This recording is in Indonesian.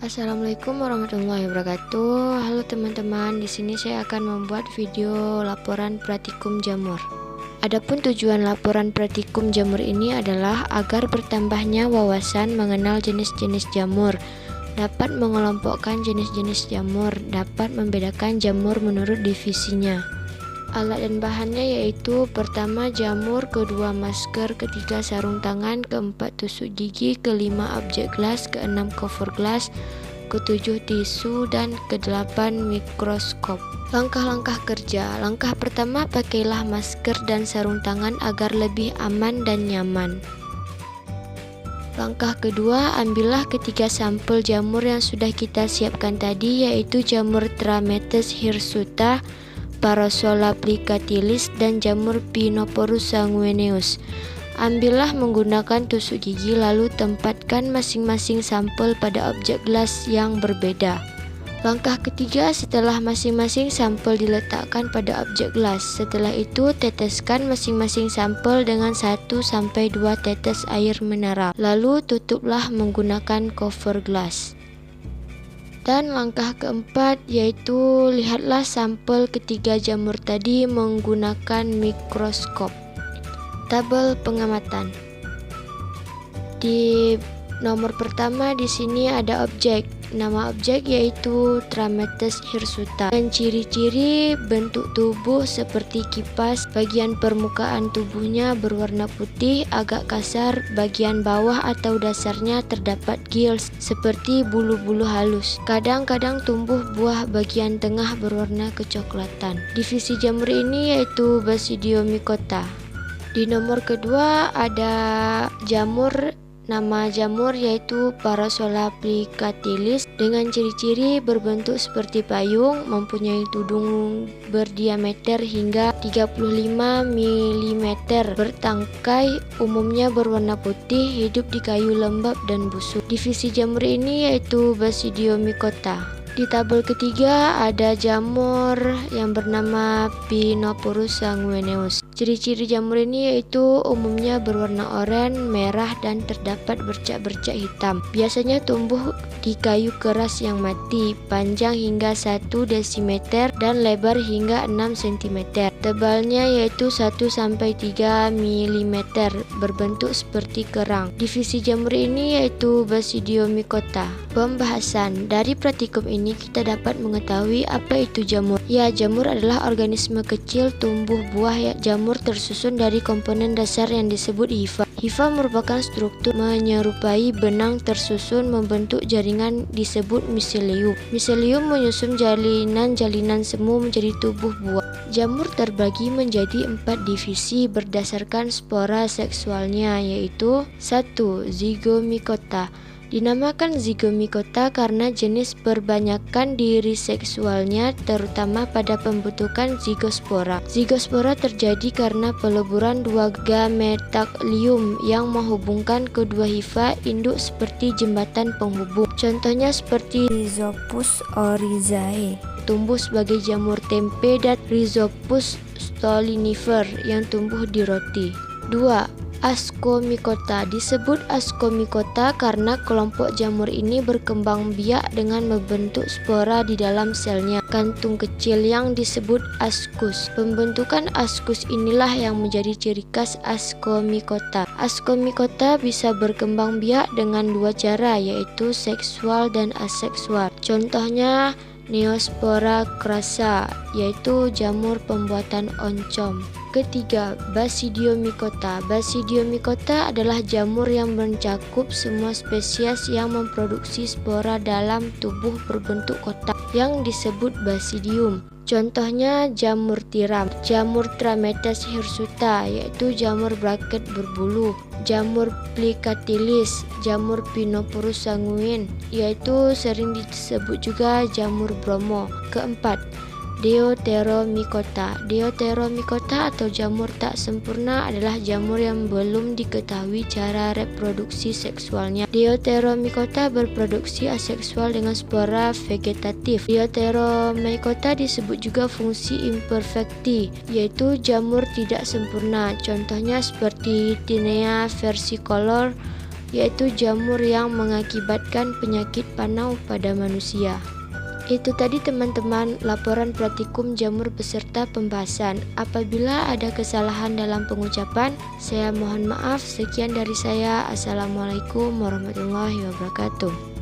Assalamualaikum warahmatullahi wabarakatuh. Halo teman-teman, di sini saya akan membuat video laporan praktikum jamur. Adapun tujuan laporan praktikum jamur ini adalah agar bertambahnya wawasan mengenal jenis-jenis jamur, dapat mengelompokkan jenis-jenis jamur, dapat membedakan jamur menurut divisinya. Alat dan bahannya yaitu pertama jamur, kedua masker, ketiga sarung tangan, keempat tusuk gigi, kelima objek gelas, keenam cover gelas, ketujuh tisu, dan kedelapan mikroskop. Langkah-langkah kerja. Langkah pertama, pakailah masker dan sarung tangan agar lebih aman dan nyaman. Langkah kedua, ambillah ketiga sampel jamur yang sudah kita siapkan tadi, yaitu jamur Trametes hirsuta, Parasola plicatilis, dan jamur Pinoporus sanguineus. Ambillah menggunakan tusuk gigi, lalu tempatkan masing-masing sampel pada objek gelas yang berbeda. Langkah ketiga, setelah masing-masing sampel diletakkan pada objek gelas, setelah itu teteskan masing-masing sampel dengan 1-2 tetes air mineral, lalu tutuplah menggunakan cover gelas. Dan langkah keempat yaitu lihatlah sampel ketiga jamur tadi menggunakan mikroskop. Tabel pengamatan. Di nomor pertama di sini ada objek. Nama objek yaitu Trametes hirsuta. Dan ciri-ciri bentuk tubuh seperti kipas, bagian permukaan tubuhnya berwarna putih agak kasar, bagian bawah atau dasarnya terdapat gills seperti bulu-bulu halus. Kadang-kadang tumbuh buah bagian tengah berwarna kecoklatan. Divisi jamur ini yaitu Basidiomycota. Di nomor kedua ada jamur. Nama jamur yaitu Parasola plicatilis dengan ciri-ciri berbentuk seperti payung, mempunyai tudung berdiameter hingga 35 mm, bertangkai, umumnya berwarna putih, hidup di kayu lembab dan busuk. Divisi jamur ini yaitu Basidiomycota. Di tabel ketiga ada jamur yang bernama Pinoporus sanguineus. Ciri-ciri jamur ini yaitu umumnya berwarna oranye, merah, dan terdapat bercak-bercak hitam. Biasanya tumbuh di kayu keras yang mati, panjang hingga 1 dm dan lebar hingga 6 cm. Tebalnya yaitu 1-3 mm, berbentuk seperti kerang. Divisi jamur ini yaitu Basidiomycota. Pembahasan. Dari praktikum ini kita dapat mengetahui apa itu jamur. Ya, jamur adalah organisme kecil tumbuh buah ya. Jamur tersusun dari komponen dasar yang disebut hifa. Hifa merupakan struktur menyerupai benang tersusun membentuk jaringan disebut miselium. Miselium menyusun jalinan-jalinan semu menjadi tubuh buah. Jamur terbagi menjadi 4 divisi berdasarkan spora seksualnya, yaitu 1. Zygomycota. Dinamakan zygomycota karena jenis perbanyakan diri seksualnya terutama pada pembentukan zigospora. Zigospora terjadi karena peleburan dua gametaklium yang menghubungkan kedua hifa induk seperti jembatan penghubung. Contohnya seperti Rhizopus oryzae, tumbuh sebagai jamur tempe, dan Rhizopus stolonifer yang tumbuh di roti. 2. Ascomycota. Disebut Ascomycota karena kelompok jamur ini berkembang biak dengan membentuk spora di dalam selnya, kantung kecil yang disebut ascus. Pembentukan ascus inilah yang menjadi ciri khas Ascomycota. Ascomycota bisa berkembang biak dengan 2 cara, yaitu seksual dan aseksual. Contohnya Neospora crassa, yaitu jamur pembuatan oncom. Ketiga, Basidiomycota. Basidiomycota adalah jamur yang mencakup semua spesies yang memproduksi spora dalam tubuh berbentuk kotak yang disebut basidium. Contohnya jamur tiram, jamur Trametes hirsuta, yaitu jamur braket berbulu, jamur plicatilis, jamur Pinoporus sanguineus, yaitu sering disebut juga jamur bromo. Keempat, Deuteromycota. Deuteromycota atau jamur tak sempurna adalah jamur yang belum diketahui cara reproduksi seksualnya. Deuteromycota berproduksi aseksual dengan spora vegetatif. Deuteromycota disebut juga fungsi imperfecti, yaitu jamur tidak sempurna. Contohnya seperti Tinea versicolor, yaitu jamur yang mengakibatkan penyakit panau pada manusia. Itu tadi teman-teman laporan praktikum jamur beserta pembahasan. Apabila ada kesalahan dalam pengucapan, saya mohon maaf. Sekian dari saya. Assalamualaikum warahmatullahi wabarakatuh.